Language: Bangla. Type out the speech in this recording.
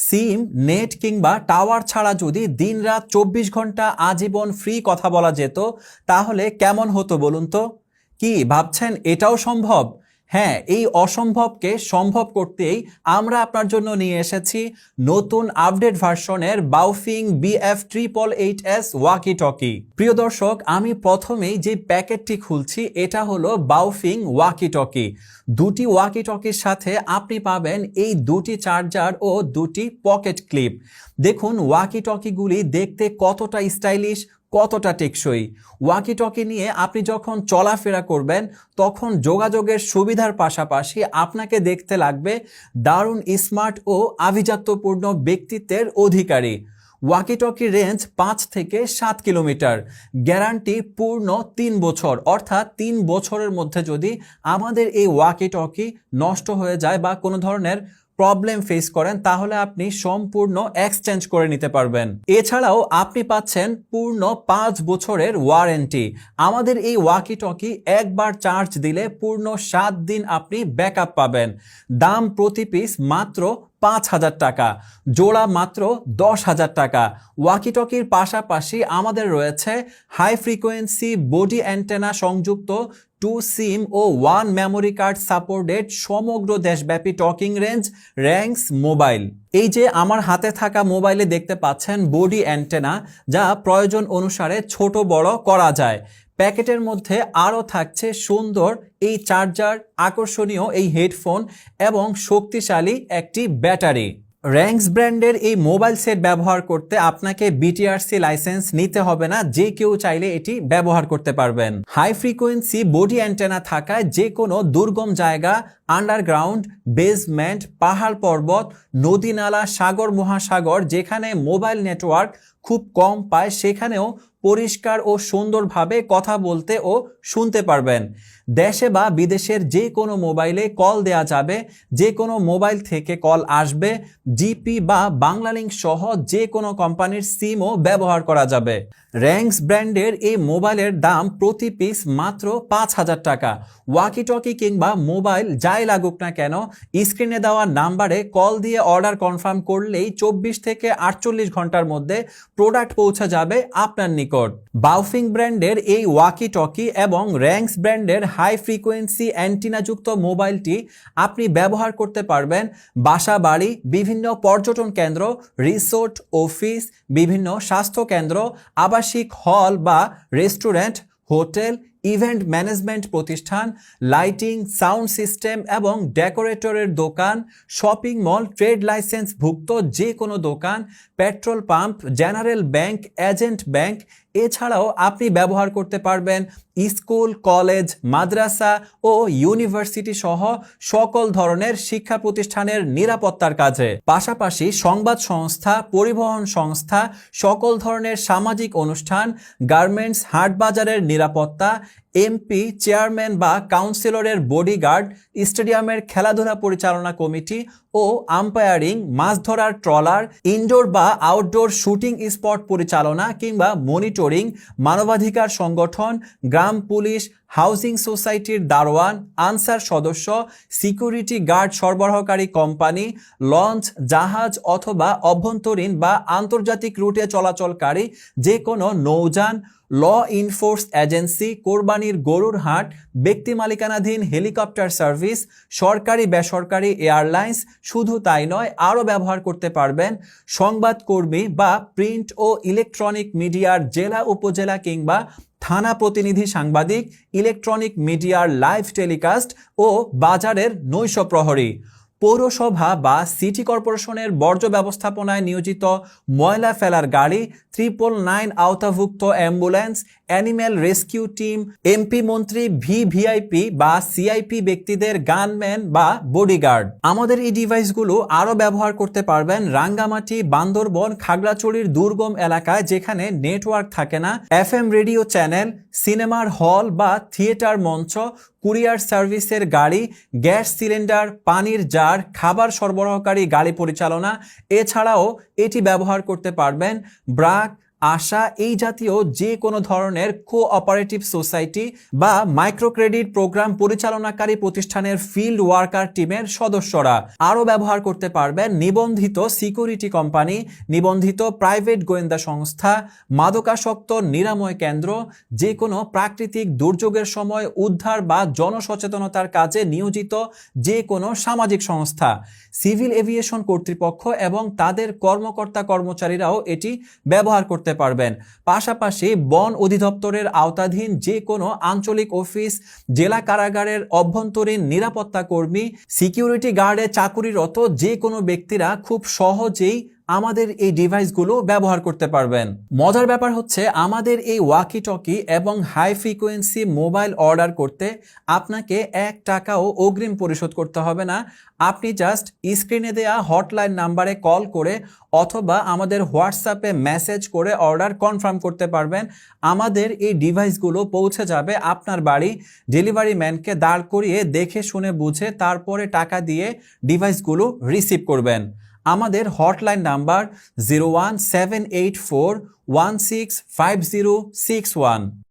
সিম, নেট কিংবা টাওয়ার ছাড়া যদি দিনরাত ২৪ ঘন্টা আজীবন ফ্রি কথা বলা যেত তাহলে কেমন হতো বলুন তো? কি ভাবছেন এটাও সম্ভব? হ্যাঁ, এই অসম্ভবকে সম্ভব করতেই আমরা আপনার জন্য নিয়ে এসেছি নতুন আপডেট ভার্সনের বাওফিং BF888S ওয়াকি টকি। প্রিয় দর্শক, আমি প্রথমেই যে প্যাকেটটি খুলছি এটা হলো বাওফিং ওয়াকি টকি। দুটি ওয়াকি টকির সাথে আপনি পাবেন এই দুটি চার্জার ও দুটি পকেট ক্লিপ। দেখুন ওয়াকি টকিগুলি দেখতে কতটা স্টাইলিশ, কতটা টেকসই। ওয়াকি টকি নিয়ে আপনি যখন চলাফেরা করবেন তখন যোগাযোগের সুবিধার পাশাপাশি আপনাকে দেখতে লাগবে দারুণ স্মার্ট ও আভিজাত্যপূর্ণ ব্যক্তিত্বের অধিকারী। ওয়াকি টকির রেঞ্জ 5 থেকে 7 কিলোমিটার, গ্যারান্টি পূর্ণ 3 বছর, অর্থাৎ 3 বছরের মধ্যে যদি আমাদের এই ওয়াকি টকি নষ্ট হয়ে যায় বা কোনো ধরনের প্রবলেম ফেস করেন তাহলে আপনি সম্পূর্ণ এক্সচেঞ্জ করে নিতে পারবেন। এছাড়াও আপনি পাচ্ছেন পূর্ণ 5 বছরের ওয়ারেন্টি। আমাদের এই ওয়াকি টকি একবার চার্জ দিলে পূর্ণ 7 দিন আপনি ব্যাকআপ পাবেন। দাম প্রতি পিস মাত্র 5,000 টাকা, জোড়া মাত্র 10,000 টাকা। ওয়াকি টকির পাশাপাশি আমাদের রয়েছে হাই ফ্রিকোয়েন্সি বডি অ্যান্টেনা সংযুক্ত 2 সিম ও 1 মেমোরি কার্ড সাপোর্টেড সমগ্র দেশব্যাপী টকিং রেঞ্জ র্যাঙ্কস মোবাইল। এই যে আমার হাতে থাকা মোবাইলে দেখতে পাচ্ছেন বডি অ্যান্টেনা, যা প্রয়োজন অনুসারে ছোট বড় করা যায়। প্যাকেটের মধ্যে আরও থাকছে সুন্দর এই চার্জার, আকর্ষণীয় এই হেডফোন এবং শক্তিশালী একটি ব্যাটারি। র্যাঙ্কস ব্র্যান্ডের এই মোবাইল সেট ব্যবহার করতে আপনাকে BTRC লাইসেন্স নিতে হবে না, যে কেউ চাইলে এটি ব্যবহার করতে পারবেন। হাই ফ্রিকোয়েন্সি বডি অ্যান্টেনা থাকায় যে কোনো দুর্গম জায়গা, আন্ডারগ্রাউন্ড, বেসমেন্ট, পাহাড় পর্বত, নদী নালা, সাগর মহাসাগর যেখানে মোবাইল নেটওয়ার্ক খুব কম পায় সেখানেও পরিষ্কার ও সুন্দরভাবে কথা বলতে ও শুনতে পারবেন। দেশে বা বিদেশের যে কোনো মোবাইলে কল দেয়া যাবে, যে কোনো মোবাইল থেকে কল আসবে। জিপি বা বাংলালিংক সহ যে কোনো কোম্পানির সিমও ব্যবহার করা যাবে। র্যাঙ্কস ব্র্যান্ডের এই মোবাইলের দাম প্রতি পিস মাত্র 5,000 টাকা। ওয়াকি টকি কিংবা মোবাইল যাই লাগুক না কেন, স্ক্রিনে দেওয়া নাম্বারে কল দিয়ে অর্ডার কনফার্ম করলেই 24 থেকে 48 ঘন্টার মধ্যে প্রোডাক্ট পৌঁছে যাবে আপনার নিকট। বাওফিং ব্র্যান্ডের এই ওয়াকি টকি এবং র্যাঙ্কস ব্র্যান্ডের হাই ফ্রিকোয়েন্সি অ্যান্টিনাযুক্ত মোবাইলটি আপনি ব্যবহার করতে পারবেন বাসা বাড়ি, বিভিন্ন পর্যটন কেন্দ্র, রিসোর্ট, অফিস, বিভিন্ন স্বাস্থ্য কেন্দ্র, আবাসিক হল বা রেস্টুরেন্ট, হোটেল, ইভেন্ট ম্যানেজমেন্ট প্রতিষ্ঠান, লাইটিং, সাউন্ড সিস্টেম এবং ডেকোরেটরের দোকান, শপিং মল, ট্রেড লাইসেন্স ভুক্ত যে কোনো দোকান, petrol pump, general bank, agent bank. এছাড়াও আপনি ব্যবহার করতে পারবেন স্কুল, কলেজ, মাদ্রাসা ও ইউনিভার্সিটি সহ সকল ধরনের শিক্ষা প্রতিষ্ঠানের নিরাপত্তার কাজে। পাশাপাশি সংবাদ সংস্থা, পরিবহন সংস্থা, সকল ধরনের সামাজিক অনুষ্ঠান, গার্মেন্টস, হাটবাজারের নিরাপত্তা, এমপি, চেয়ারম্যান বা কাউন্সিলরের বডিগার্ড, স্টেডিয়ামের খেলাধুলা পরিচালনা কমিটি ও আম্পায়ারিং, মাছ ধরার ট্রলার, ইনডোর বা আউটডোর শুটিং স্পট পরিচালনা কিংবা মনিটরিং, মানবাধিকার সংগঠন, গ্রাম পুলিশ, হাউজিং সোসাইটির দারোয়ান, আনসার সদস্য, সিকিউরিটি গার্ড সরবরাহকারী কোম্পানি, লঞ্চ, জাহাজ অথবা অভ্যন্তরীণ বা আন্তর্জাতিক রুটে চলাচলকারী যে কোনো নৌযান, ল ইনফোর্স এজেন্সি, কোরবানির গরুর হাট, ব্যক্তি মালিকানাধীন হেলিকপ্টার সার্ভিস, সরকারি বেসরকারি এয়ারলাইন্স। শুধু তাই নয়, আরও ব্যবহার করতে পারবেন সংবাদকর্মী বা প্রিন্ট ও ইলেকট্রনিক মিডিয়ার জেলা, উপজেলা কিংবা থানা প্রতিনিধি সাংবাদিক, ইলেকট্রনিক মিডিয়ার লাইভ টেলিকাস্ট ও বাজারের নৈশ প্রহরী। পৌরসভা বা সিটি কর্পোরেশনের বর্জ্য ব্যবস্থাপনায় নিয়োজিত ময়লা ফেলার গাড়ি, 999 আওতাভুক্ত ambulance, animal rescue team, MP মন্ত্রী, ভিভিআইপি বা সিআইপি ব্যক্তিদের গানম্যান বা বডিগার্ড। আমাদের এই ডিভাইসগুলো আরও ব্যবহার করতে পারবেন রাঙ্গামাটি, বান্দরবন, খাগড়াছড়ির দুর্গম এলাকায় যেখানে নেটওয়ার্ক থাকে না। FM রেডিও চ্যানেল, সিনেমার হল বা থিয়েটার মঞ্চ, কুরিয়ার সার্ভিসের গাড়ি, গ্যাস সিলিন্ডার, পানির জার, খাবার সরবরাহকারী গাড়ি পরিচালনা। এছাড়াও এটি ব্যবহার করতে পারবেন ব্রাক, আশা এই জাতীয় যে কোনো ধরনের কোঅপারেটিভ সোসাইটি বা মাইক্রোক্রেডিট প্রোগ্রাম পরিচালনাকারী প্রতিষ্ঠানের ফিল্ড ওয়ার্কার টিমের সদস্যরা আরও ব্যবহার করতে পারবেন নিবন্ধিত সিকিউরিটি কোম্পানি, নিবন্ধিত প্রাইভেট গোয়েন্দা সংস্থা, মাদকাসক্ত নিরাময় কেন্দ্র, যে কোনো প্রাকৃতিক দুর্যোগের সময় উদ্ধার বা জনসচেতনতার কাজে নিয়োজিত যে কোনো সামাজিক সংস্থা, সিভিল এভিয়েশন কর্তৃপক্ষ এবং তাদের কর্মকর্তা কর্মচারীরাও এটি ব্যবহার করতে পারবেন। পাশাপাশি বন অধিদপ্তরের আওতাধীন যে কোনো আঞ্চলিক অফিস, জেলা কারাগারের অভ্যন্তরীণ নিরাপত্তা কর্মী, সিকিউরিটি গার্ডে চাকুরিরত যে কোনো ব্যক্তিরা খুব সহজেই আমাদের এই ডিভাইসগুলো ব্যবহার করতে পারবেন। মজার ব্যাপার হচ্ছে আমাদের এই ওয়াকি টকি এবং হাই ফ্রিকোয়েন্সি মোবাইল অর্ডার করতে আপনাকে 1 টাকাও অগ্রিম পরিশোধ করতে হবে না। আপনি জাস্ট স্ক্রিনে দেওয়া হটলাইন নাম্বারে কল করে অথবা আমাদের হোয়াটসঅ্যাপে মেসেজ করে অর্ডার কনফার্ম করতে পারবেন। আমাদের এই ডিভাইসগুলো পৌঁছে যাবে আপনার বাড়ি। ডেলিভারি ম্যানকে দাঁড় করিয়ে দেখে শুনে বুঝে তারপরে টাকা দিয়ে ডিভাইসগুলো রিসিভ করবেন। আমাদের হটলাইন নাম্বার 01784165061।